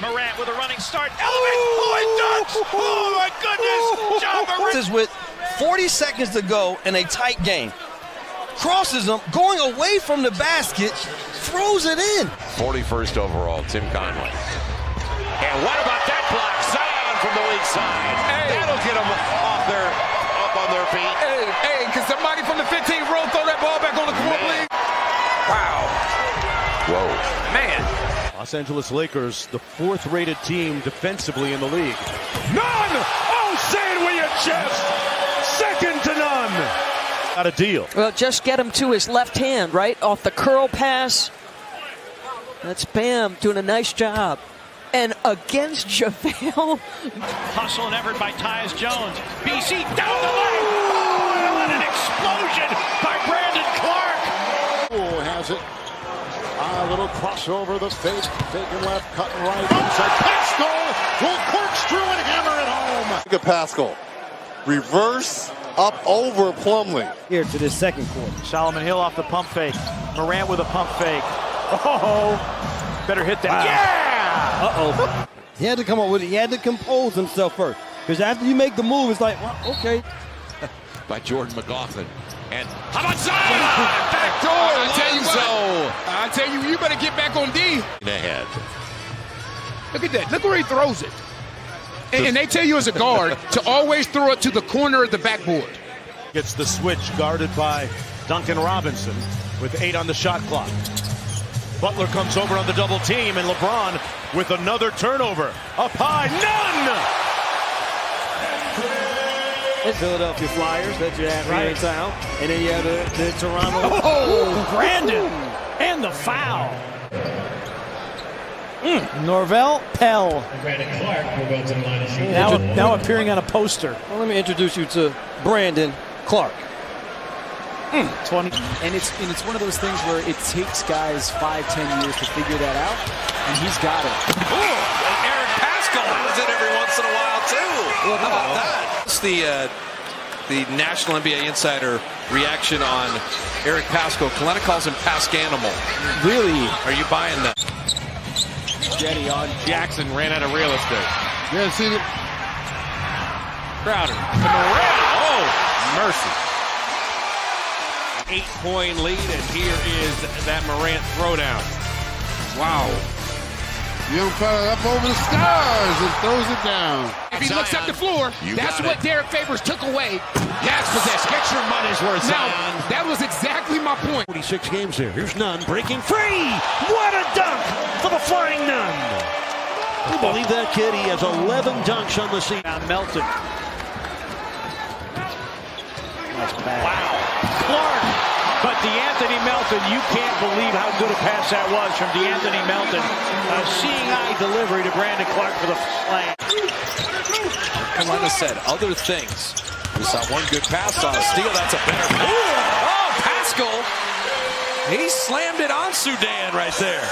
Morant with a running start. Elevates. Oh, it dunks. Oh, my goodness. John Morant. This is with 40 seconds to go in a tight game. Crosses him, going away from the basket, throws it in. 41st overall, Tim Conley. And what about that block? Zion from the weak side. Hey. That'll get them up on their feet. Hey, can somebody from the 15th row throw that ball back on the court, please? Wow. Whoa. Man. Los Angeles Lakers, the 4th-rated team defensively in the league. None! Oh, say it with your chest! Second to none! Got a deal. Well, just get him to his left hand, right? Off the curl pass. That's Bam doing a nice job. And against JaVale. Hustle and effort by Tyus Jones. BC down the lane. Oh, and an explosion by Brandon Clark. Poole has it. A little crossover, the fake. Taking left, cutting right. Inside. Pascal will corkscrew and hammer it home. Look at Pascal. Reverse up over Plumlee. Here to this second quarter. Solomon Hill off the pump fake. Morant with a pump fake. Oh, better hit that. Wow. Yeah! Uh-oh. He had to come up with it. He had to compose himself first. Because after you make the move, it's like, well, okay. By Jordan McLaughlin. And how about Zion? Back door. I tell you, you better get back on D. Ahead. Look at that. Look where he throws it. And they tell you as a guard to always throw it to the corner of the backboard. Gets the switch guarded by Duncan Robinson with 8 on the shot clock. Butler comes over on the double team, and LeBron with another turnover. Up high, none! Philadelphia Flyers, that's your right town. And then you have the Toronto. Oh, Brandon! And the foul. Norvell Pell. Brandon Clark will go to the line of shooting. Now appearing on a poster. Well, let me introduce you to Brandon Clark. 20. And it's one of those things where it takes guys 5-10 years to figure that out, and he's got it. Ooh, and Eric Pascal has it every once in a while too. Well, how about that? It's the National NBA Insider reaction on Eric Pascal. Kalena calls him Pascanimal. Really? Are you buying that? Jetty on Jackson, ran out of real estate. Yeah, see it. Crowder to Morant. Oh, mercy. 8-point lead, and here is that Morant throwdown. Wow. Young fella up over the stars and throws it down. If he looks up the floor, that's what Derek Favors took away. Yes, possession. Get your money's worth, Zion. That was exactly my point. 46 games there. Here's Nunn breaking free. What a dunk for the Flying Nun. I believe that kid. He has 11 dunks on the season. Melton. Wow. Clark. But DeAnthony Melton, you can't believe how good a pass that was from DeAnthony Melton. A seeing-eye delivery to Brandon Clark for the flag. Kalena said other things. We saw one good pass on a steal. That's a better pass. Oh, Pascal. He slammed it on Sudan right there.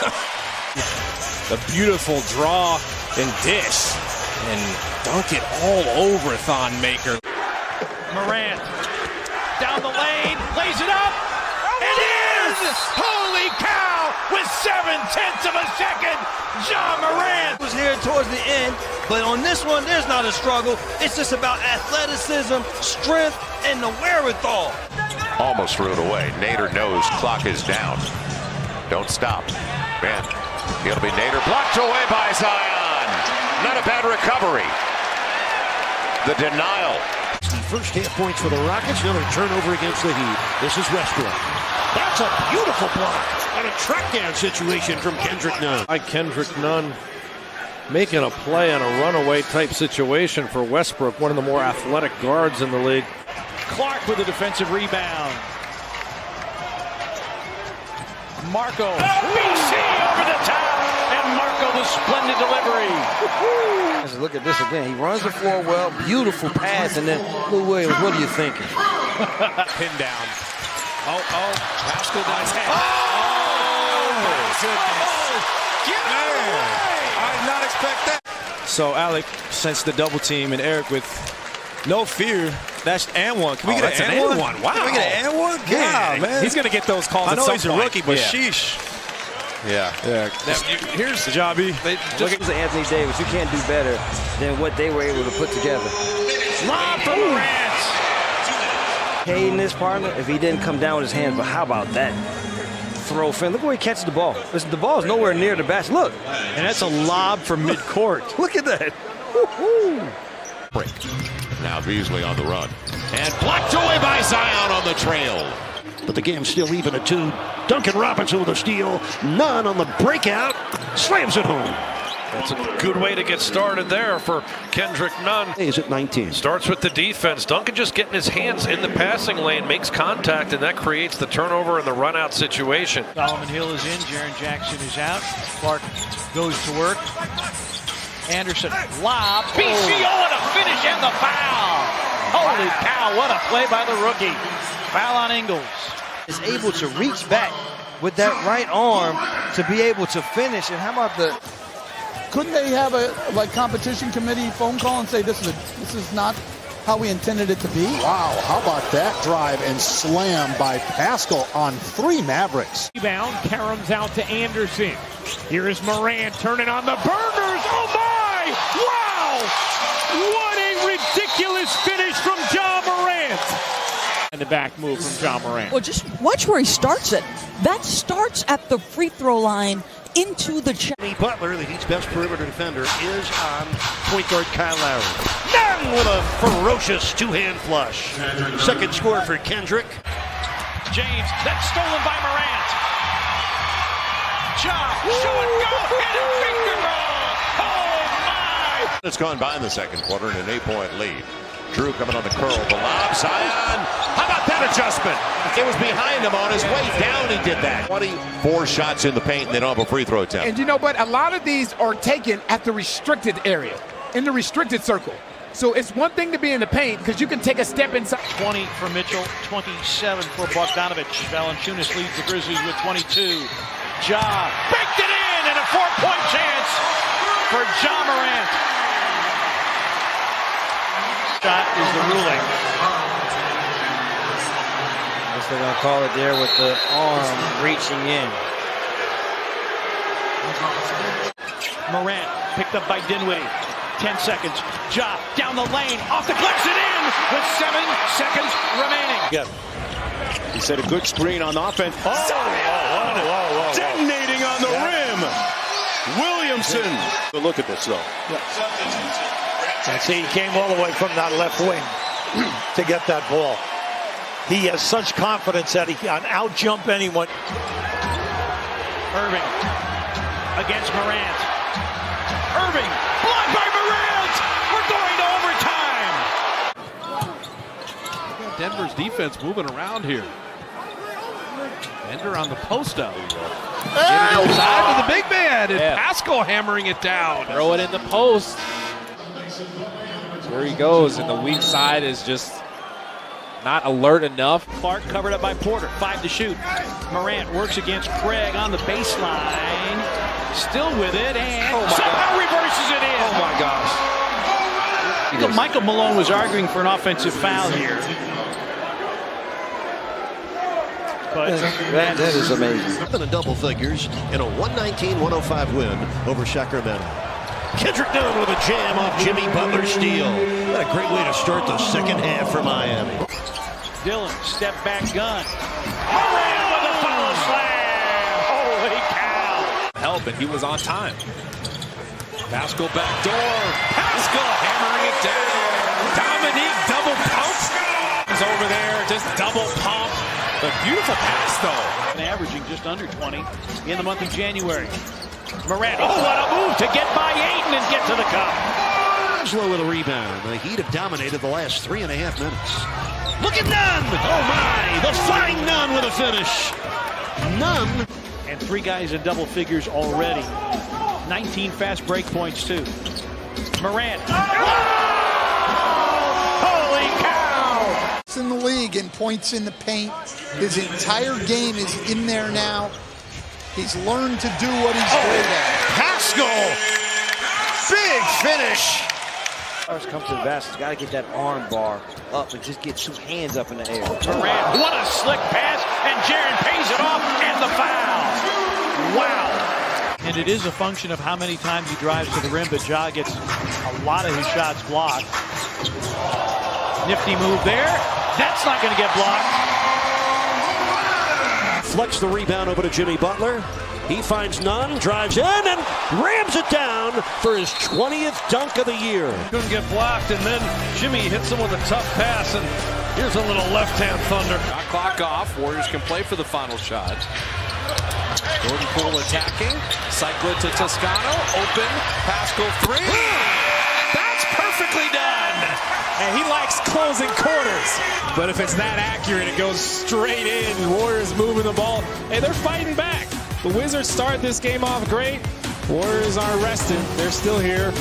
The beautiful draw and dish. And dunk it all over Thon Maker. Morant. Down the lane. Plays it up. It is! Holy cow! With 7/10 of a second, John Morant Was here towards the end, but on this one, there's not a struggle. It's just about athleticism, strength, and the wherewithal. Almost threw it away. Nader knows clock is down. Don't stop. Man, it'll be Nader blocked away by Zion. Not a bad recovery. The denial. First half points for the Rockets. Another turnover against the Heat. This is Westbrook. That's a beautiful block. And a track down situation from Kendrick Nunn. Kendrick Nunn making a play on a runaway type situation for Westbrook, one of the more athletic guards in the league. Clark with a defensive rebound. Marco. BC over the top. And Marco the splendid delivery. Look at this again. He runs the floor well. Beautiful pass. And then, Lou Williams, what are you thinking? Pin down. Oh, Pascal does have. Get I did not expect that. So Alec sends the double team, and Eric with no fear. That's and one. Can we get an and one? Wow. Can we get an and one? Yeah, man. He's going to get those calls. I know at some he's a point. rookie, but yeah. sheesh. Yeah. Here's the jobby. Look at Anthony Davis. You can't do better than what they were able to put together. Lob from Morant. Hayden, his partner, if he didn't come down with his hands, but how about that throw fin? Look where he catches the ball. Listen, the ball is nowhere near the basket. Look. And that's a lob from midcourt. Look at that. Break. Now Beasley on the run. And blocked away by Zion on the trail. But the game's still even at 2. Duncan Robinson with a steal. Nunn on the breakout. Slams it home. That's a good way to get started there for Kendrick Nunn. Is at 19. Starts with the defense. Duncan just getting his hands in the passing lane, makes contact, and that creates the turnover and the run-out situation. Solomon Hill is in. Jaren Jackson is out. Clark goes to work. Anderson, lob. PCO and a finish and the foul. Holy cow, what a play by the rookie. Foul on Ingles. Is able to reach back with that right arm to be able to finish. And how about the... Couldn't they have a competition committee phone call and say this is not how we intended it to be? Wow, how about that drive and slam by Pascal on 3 Mavericks. Rebound, Karam's out to Anderson. Here is Morant turning on the burners. Oh my! Wow! What a ridiculous finish from Ja Morant. And the back move from Ja Morant. Well, just watch where he starts it. That starts at the free throw line into the check. Butler, the Heat's best perimeter defender, is on point guard Kyle Lowry. Nunn with a ferocious 2-hand flush. Second score for Kendrick. James, that's stolen by Morant. Ja, show and go, and a finger roll. Oh my! It's gone by in the second quarter and an 8-point lead. Drew coming on the curl, the lob, Zion. How about that adjustment? It was behind him on his way down. He did that. 24 shots in the paint, and they don't have a free throw attempt. And you know what? A lot of these are taken at the restricted area, in the restricted circle. So it's one thing to be in the paint because you can take a step inside. 20 for Mitchell, 27 for Bogdanovich. Valanciunas leads the Grizzlies with 22. Ja baked it in, and a 4-point chance for Ja Morant. Shot is the ruling. Guess they're going to call it there with the arm reaching in. Morant picked up by Dinwiddie. 10 seconds. Ja down the lane, off the glass and in with 7 seconds remaining. Yeah. He set a good screen on offense. Oh, detonating on the rim. Williamson. Look at this, though. And see, he came all the way from that left wing to get that ball. He has such confidence that he can out-jump anyone. Irving against Morant. Irving, blocked by Morant. We're going to overtime. Denver's defense moving around here. Bender on the post out. Getting inside to the big man, and Pascal hammering it down. Throw it in the post. There he goes, and the weak side is just not alert enough. Clark covered up by Porter, 5 to shoot. Morant works against Craig on the baseline. Still with it, and somehow reverses it in. Oh my gosh. Michael Malone was arguing for an offensive foul here. But that is amazing. Up in the double figures in a 119-105 win over Sacramento. Kendrick Nunn with a jam off Jimmy Butler's steal. What a great way to start the second half for Miami. Dillon, step back gun. Morant with a follow slam. Holy cow. Help, and he was on time. Pascal back door. Pascal hammering it down. Dominique double pump. He's over there, just double pump. But beautiful pass, though. Averaging just under 20 in the month of January. Morant, oh, what a move to get by Ayton and get to the cup. Slow with a rebound. The Heat have dominated the last 3.5 minutes. Look at Nunn! Oh my! The flying Nunn with a finish. Nunn. And 3 guys in double figures already. 19 fast break points, too. Morant. Holy cow! It's in the league in points in the paint. His entire game is in there now. He's learned to do what he's great at. Pascal! Big finish! Comes to the basket, got to get that arm bar up and just get 2 hands up in the air. Morant, what a slick pass, and Jaren pays it off, and the foul. Wow. And it is a function of how many times he drives to the rim, but Ja gets a lot of his shots blocked. Nifty move there. That's not going to get blocked. Flex the rebound over to Jimmy Butler. He finds none, drives in, and rams it down for his 20th dunk of the year. Couldn't get blocked, and then Jimmy hits him with a tough pass, and here's a little left-hand thunder. Shot clock off. Warriors can play for the final shot. Jordan Poole attacking. Cycle it to Toscano. Open. Pascal three. That's perfectly done. And he likes closing quarters. But if it's that accurate, it goes straight in. Warriors moving the ball. Hey, they're fighting back. The Wizards start this game off great. Warriors aren't resting. They're still here.